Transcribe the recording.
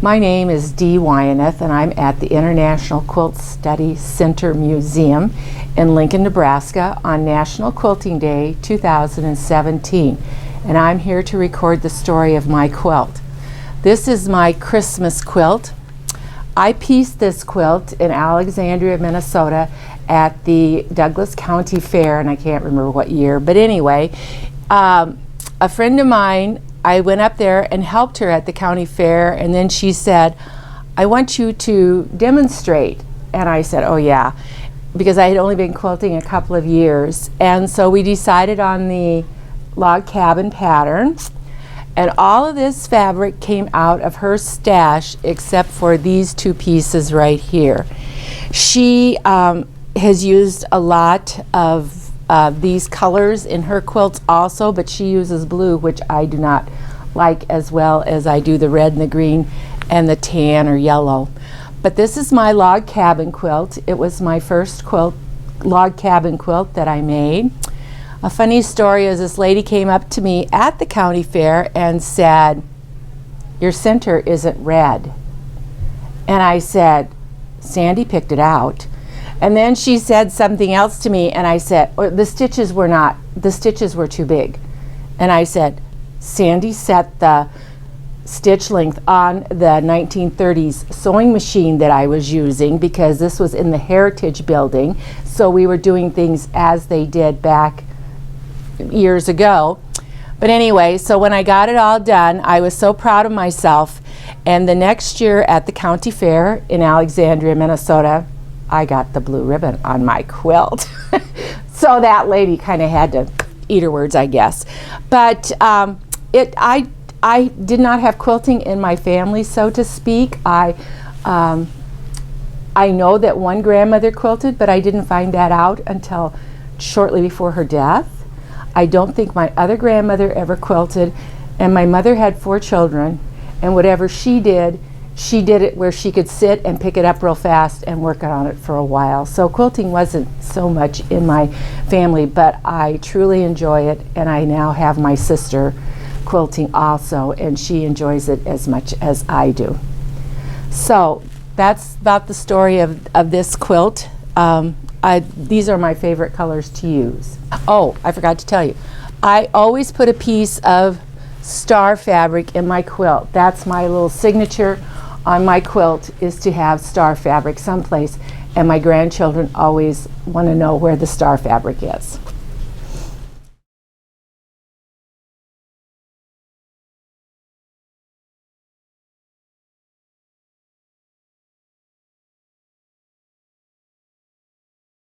My name is Dee Weyeneth, and I'm at the International Quilt Study Center Museum in Lincoln, Nebraska on National Quilting Day 2017. And I'm here to record the story of my quilt. This is my Christmas quilt. I pieced this quilt in Alexandria, Minnesota at the Douglas County Fair, and I can't remember what year, but anyway, a friend of mine, I went up there and helped her at the county fair, and then she said, I want you to demonstrate. And I said, oh yeah, because I had only been quilting a couple of years. And so we decided on the log cabin pattern, and all of this fabric came out of her stash except for these two pieces right here. She has used a lot of these colors in her quilts also, but she uses blue, which I do not like as well as I do the red and the green and the tan or yellow. But this is my log cabin quilt. It was my first log cabin quilt that I made. A funny story is this lady came up to me at the county fair and said, your center isn't red. And I said, Sandy picked it out. And then she said something else to me, and I said, the stitches were too big. And I said, Sandy set the stitch length on the 1930s sewing machine that I was using, because this was in the Heritage Building, so we were doing things as they did back years ago. But anyway, so when I got it all done, I was so proud of myself. And the next year at the county fair in Alexandria, Minnesota, I got the blue ribbon on my quilt. So that lady kind of had to eat her words, I guess. But I did not have quilting in my family, so to speak. I know that one grandmother quilted, but I didn't find that out until shortly before her death. I don't think my other grandmother ever quilted, and my mother had 4 children, and whatever she did it where she could sit and pick it up real fast and work on it for a while. So quilting wasn't so much in my family, but I truly enjoy it, and I now have my sister quilting also, and she enjoys it as much as I do. So that's about the story of this quilt. These are my favorite colors to use. Oh, I forgot to tell you, I always put a piece of star fabric in my quilt. That's my little signature on my quilt, is to have star fabric someplace, and my grandchildren always want to know where the star fabric is.